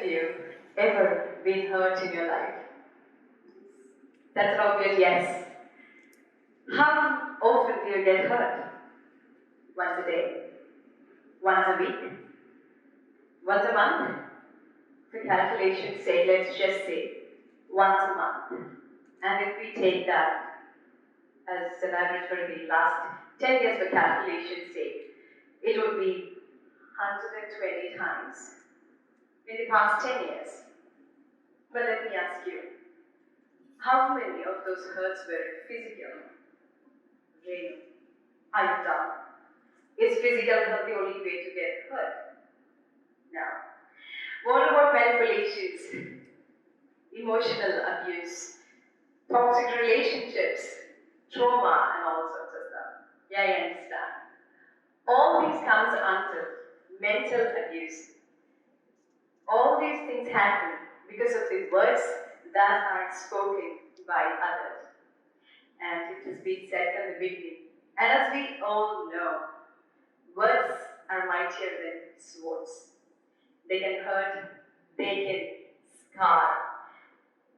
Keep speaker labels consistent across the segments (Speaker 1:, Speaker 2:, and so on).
Speaker 1: of you ever been hurt in your life? That's an obvious yes. How often do you get hurt? Once a day? Once a week? Once a month? For calculation's sake, let's just say once a month. And if we take that as an average for the last 10 years for calculation's sake, it would be 120 times in the past 10 years. But let me ask you, how many of those hurts were physical? Renu, are you dumb? Is physical hurt the only way to get hurt? No. What about manipulations, emotional abuse, toxic relationships, trauma, and all sorts of stuff? Yeah, I understand. All these comes under mental abuse. All these things happen because of the words that are spoken by others. And it has been said from the beginning. And as we all know, words are mightier than swords. They can hurt, they can scar.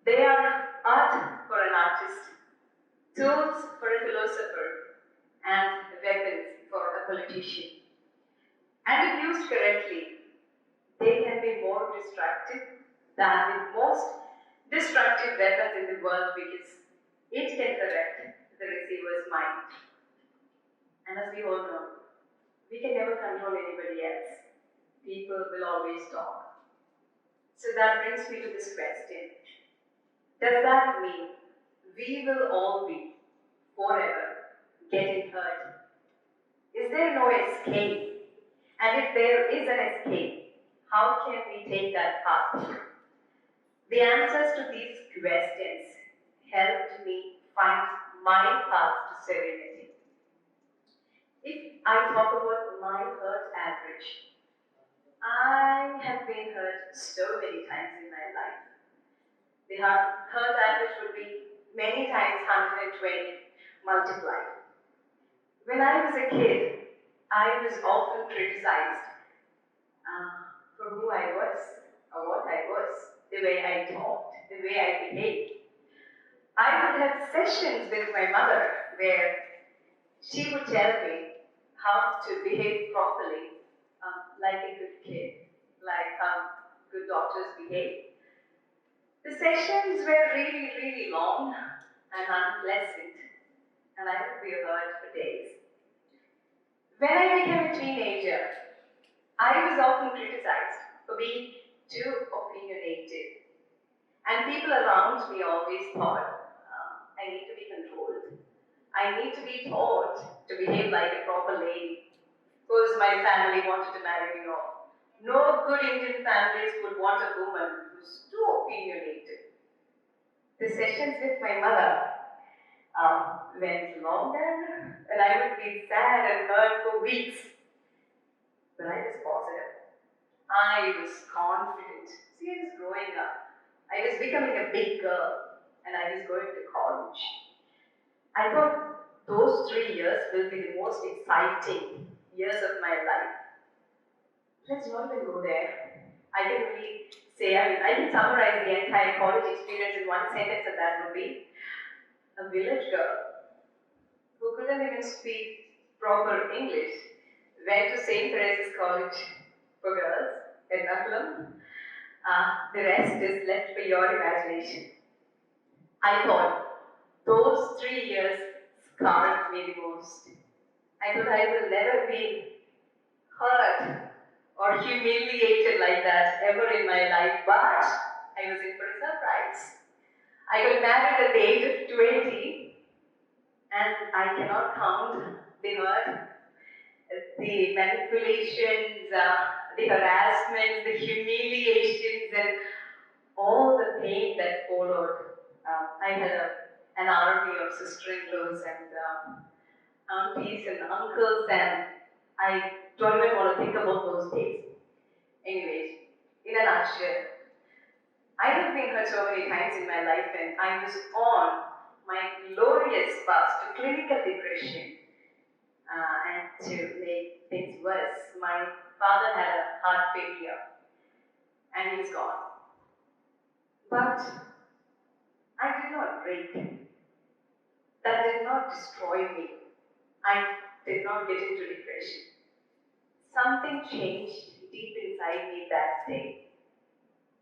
Speaker 1: They are art for an artist, tools for a philosopher, and weapons for a politician. And if used correctly, they can be more destructive than the most destructive weapons in the world because it can correct the receiver's mind. And as we all know, we can never control anybody else. People will always talk. So that brings me to this question. Does that mean we will all be forever getting hurt? Is there no escape? And if there is an escape, how can we take that path? The answers to these questions helped me find my path to serenity. If I talk about my hurt average, I have been hurt so many times in my life. The hurt average would be many times 120 multiplied. When I was a kid, I was often criticized for who I was, or what I was, the way I talked, the way I behaved. I would have sessions with my mother where she would tell me how to behave properly, like a good kid, like how good daughters behave. The sessions were really, really long and unpleasant, and I would be hurt for days. When I became a teenager, I was often criticized for being too opinionated. And people around me always thought, I need to be controlled. I need to be taught to behave like a proper lady. Because my family wanted to marry me off. No good Indian families would want a woman who's too opinionated. The sessions with my mother went longer, and I would be sad and hurt for weeks. But I was positive. I was confident. See, I was growing up. I was becoming a big girl, and I was going to college. I thought those 3 years will be the most exciting years of my life. Let's not even go there. I can really say, I can summarize the entire college experience in one sentence, and that would be a village girl who couldn't even speak proper English went to St. Teresa's College for Girls at Buffalo. The rest is left for your imagination. I thought those 3 years scarred me the most. I thought I will never be hurt or humiliated like that ever in my life, but I was in for a surprise. I got married at the age of 20, and I cannot count the hurt, the manipulations, the harassment, the humiliations, and all the pain that followed. I had an army of sister-in-laws and aunties and uncles, and I don't even want to think about those days. Anyways, in a nutshell, I have been hurt so many times in my life, and I was on my glorious path to clinical depression. And to make things worse, my father had a heart failure. and he was gone. But I did not break. That did not destroy me. I did not get into depression. Something changed deep inside me that day.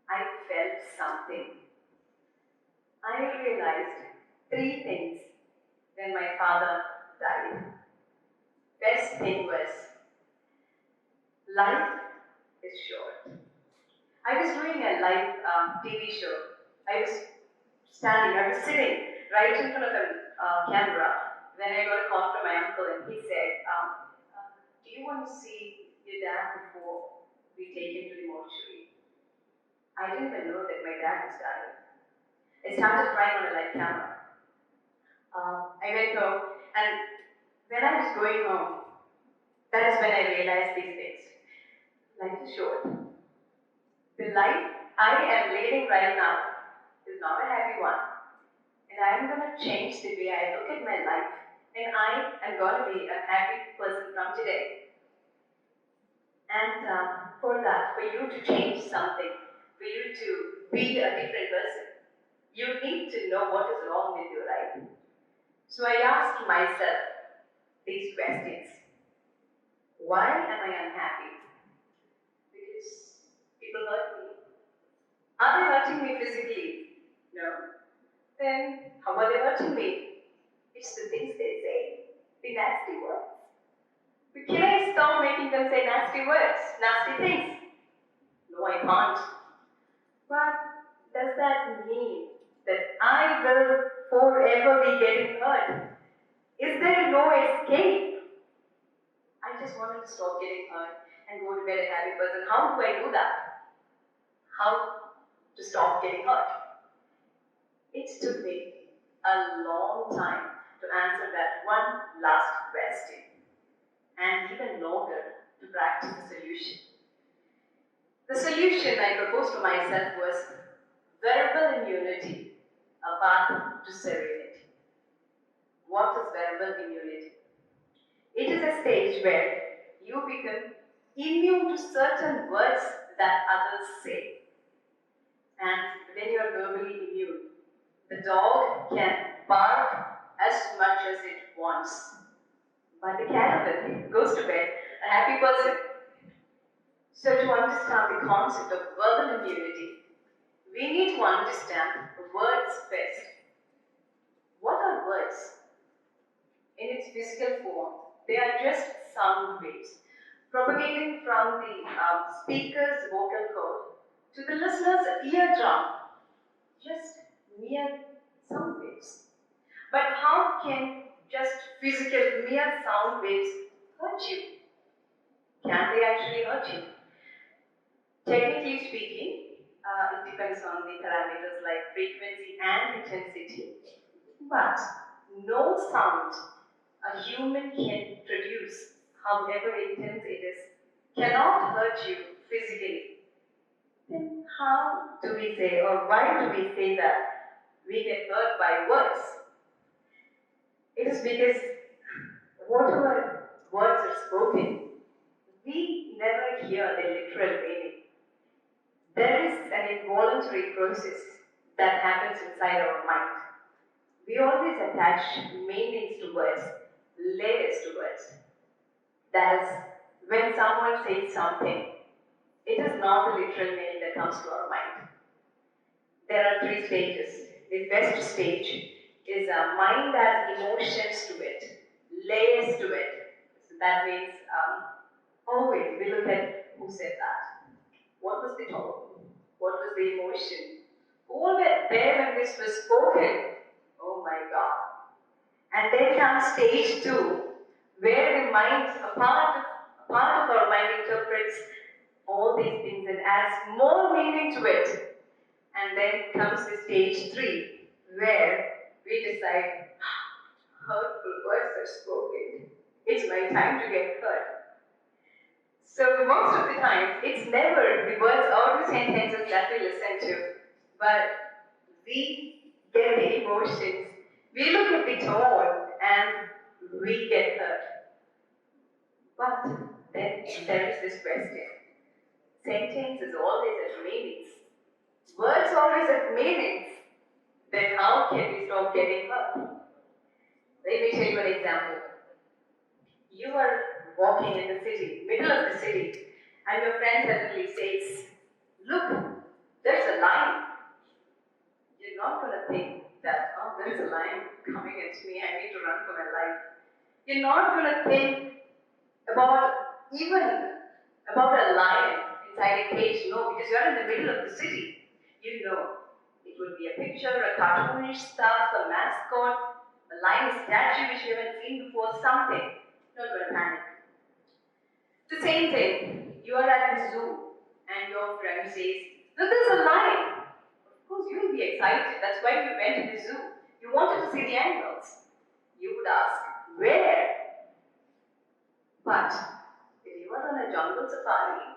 Speaker 1: I felt something. I realized 3 things when my father died. Best thing was, life is short. I was doing a live TV show. I was sitting right in front of a camera when I got a call from my uncle, and he said, do you want to see your dad before we take him to the mortuary? I didn't even know that my dad was dying. I started crying on a live camera. I went home, and when I was going home, that is when I realized these things. Life is short. The life I am leading right now is not a happy one. And I am going to change the way I look at my life. And I am going to be a happy person from today. And for that, for you to change something, for you to be a different person, you need to know what is wrong with you, right? So I asked myself these questions. Why am I unhappy? Because people hurt me. Are they hurting me physically? No. Then how are they hurting me? It's the things they say, the nasty words. But can I stop making them say nasty words, nasty things? No, I can't. But does that mean that I will forever be getting hurt? Is there no escape? I just wanted to stop getting hurt and go to bed a happy person. How do I do that? How to stop getting hurt? It took me a long time to answer that one last question, and even longer to practice the solution. The solution I proposed to myself was verbal immunity, a path to serenity. What is verbal immunity? It is a stage where you become immune to certain words that others say. And when you are verbally immune, the dog can bark as much as it wants, but the cat goes to bed a happy person. So to understand the concept of verbal immunity, we need to understand words first. What are words? In its physical form, they are just sound waves propagating from the speaker's vocal cord to the listener's eardrum. Just mere sound waves. But how can just physical mere sound waves hurt you? Can they actually hurt you? Technically speaking, it depends on the parameters like frequency and intensity. But no sound a human can produce, however intense it is, cannot hurt you physically. Then how do we say, or why do we say that we get hurt by words? It is because whatever words are spoken, we never hear the literal meaning. There is an involuntary process that happens inside our mind. We always attach meanings to words, layers to words. That is, when someone says something, it is not the literal meaning that comes to our mind. There are 3 stages. The first stage is a mind that emotions to it, layers to it. So that means always we look at who said that. What was the tone? What was the emotion? Who were there when this was spoken? Oh my God. And then comes stage 2, where the mind, a part of our mind interprets all these things and adds more meaning to it. And then comes the stage 3, where we decide, hurtful words are spoken. It's my time to get hurt. So most of the time, it's never the words or the sentences that we listen to, but we get the emotions, we look at the tone, and we get hurt. But then there is this question. Sentence is always at meanings. Words always have meanings. Then how can we stop getting hurt? Let me tell you an example. You are walking in the city, middle of the city, and your friend suddenly says, "Look, there's a lion." You're not going to think that, "Oh, there's a lion coming at me, I need to run for my life." You're not going to think even about a lion inside a cage, no, because you're in the middle of the city. You know, it would be a picture, a cartoonish stuff, a mascot, a lion statue which you haven't seen before, something. You're not going to panic. The same thing, you are at the zoo and your friend says, "Look, there's a lion." Of course, you will be excited. That's why you went to the zoo. You wanted to see the animals. You would ask, "Where?" But if you are on a jungle safari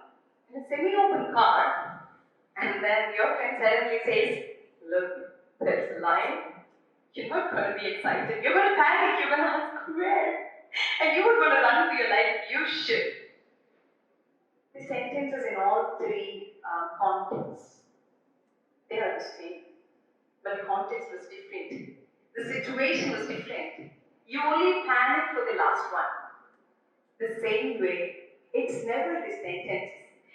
Speaker 1: in a semi-open car, and then your friend suddenly says, "Look, there's a lion," you're not going to be excited. You're going to panic. You're going to ask, "Where?" And you are going to run for your life. You should. The sentences in all three contexts, they are the same, but the context was different. The situation was different. You only panic for the last one. The same way, it's never the sentences.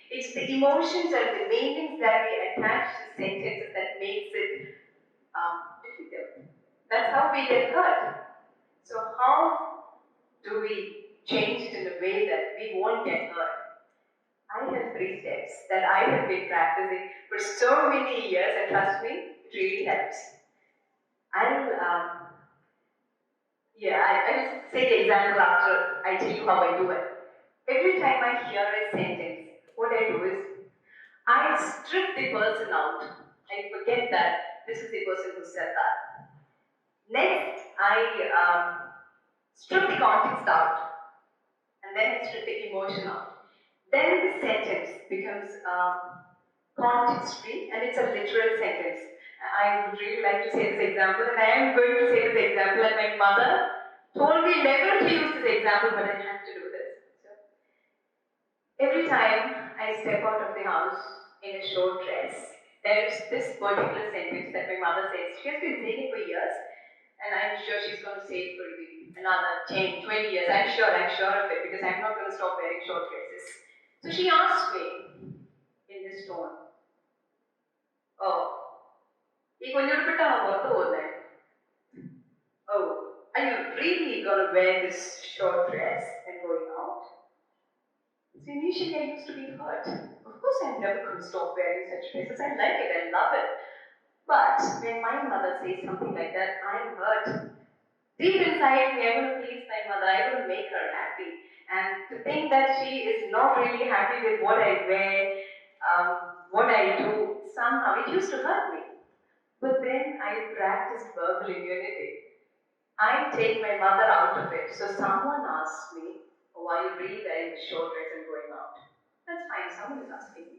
Speaker 1: It's the emotions and the meanings that we attach to sentences that makes it difficult. That's how we get hurt. So how do we change it in a way that we won't get hurt? I have 3 steps that I have been practicing for so many years, and trust me, it really helps. I'll say the example after I tell you how I do it. Every time I hear a sentence, what I do is, I strip the person out. I forget that this is the person who said that. Next, I strip the context out. And then I strip the emotion out. Then the sentence becomes context-free, and it's a literal sentence. I would really like to say this example, and I am going to say this example, and my mother told me never to use this example, but I have to do this. So, every time I step out of the house in a short dress, there's this particular sentence that my mother says. She has been saying it for years, and I'm sure she's going to say it for another 10, 20 years. I'm sure of it, because I'm not going to stop wearing short dresses. So she asked me in this tone, "Oh, are you really going to wear this short dress and going out?" So initially I used to be hurt. Of course I'm never going to stop wearing such dresses. I like it, I love it. But when my mother says something like that, I'm hurt. Deep inside me, I want to please my mother, I want to make her happy. And to think that she is not really happy with what I wear, what I do, somehow it used to hurt me. But then I practiced verbal immunity. I take my mother out of it. So someone asks me, "Oh, are you really wearing the short dress and going out?" That's fine, someone is asking me.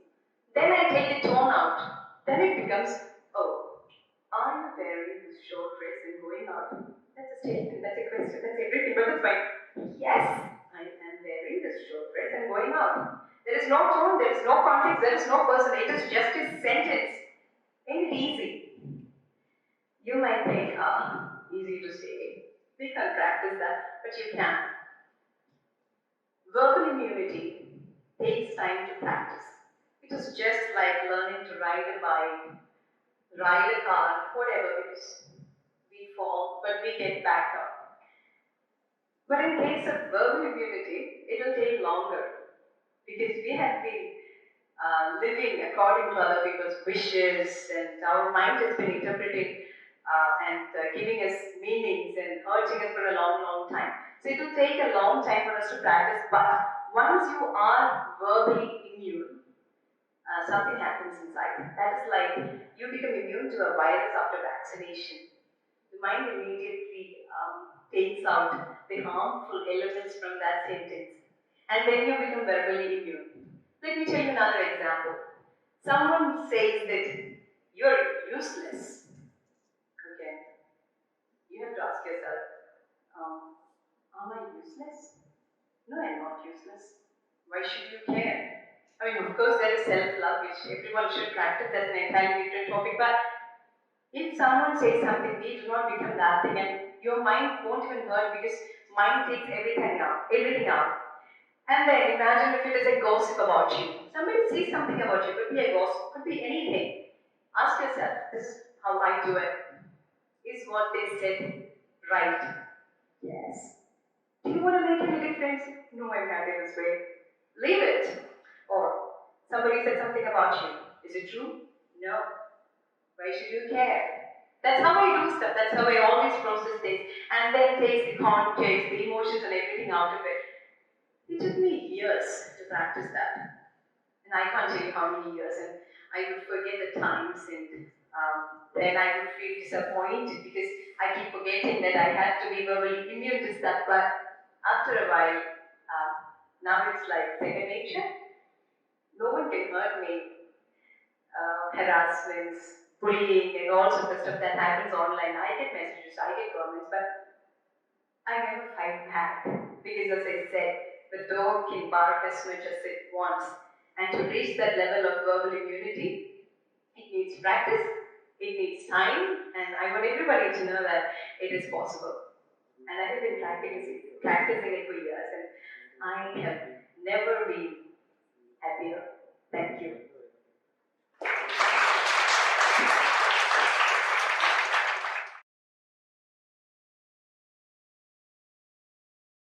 Speaker 1: Then I take the tone out. Then it becomes, "Oh, are you wearing this short dress and going out?" That's a statement, that's a question, that's everything, but it's fine. Yes, I am wearing this short dress and going out. There is no tone, there is no context, there is no person, it is just a sentence. Ain't it easy? You might think, easy to say. We can't practice that, but you can. Verbal immunity takes time to practice. It is just like learning to ride a bike, ride a car, whatever, because we fall, but we get back up. But in case of verbal immunity, it will take longer, because we have been living according to other people's wishes, and our mind has been interpreting and giving us meanings and hurting us for a long, long time. So it will take a long time for us to practice, but once you are verbally immune, something happens inside. That is like you become immune to a virus after vaccination. The mind immediately takes out the harmful elements from that sentence, and then you become verbally immune. Let me tell you another example. Someone says that you're useless. Okay. You have to ask yourself, am I useless? No, I'm not useless. Why should you care? I mean, of Of course, there is self-love, which everyone should practice. That's an entirely different topic. But if someone says something, we do not become that thing, and your mind won't even hurt because mind takes everything out, everything out. And then imagine if it is a gossip about you. Somebody says something about you, could be a gossip, could be anything. Ask yourself, this is how I do it. Is what they said right? Yes. Do you want to make any difference? No, I'm happy this way. Leave it. Or somebody said something about you. Is it true? No. Why should you care? That's how I do stuff. That's how I always process things. And then take the context, the emotions and everything out of it. It took me years to practice that. And I can't tell you how many years. And I would forget at times, and then I would feel disappointed because I keep forgetting that I have to be verbally immune to stuff. But after a while, now it's like second nature. No one can hurt me. Harassments, bullying, and all sorts of stuff that happens online. I get messages, I get comments, but I never fight back because, as I said, the dog can bark as much as it wants. And to reach that level of verbal immunity, it needs practice, it needs time, and I want everybody to know that it is possible. And I have been practicing it for years, and I have never been happier.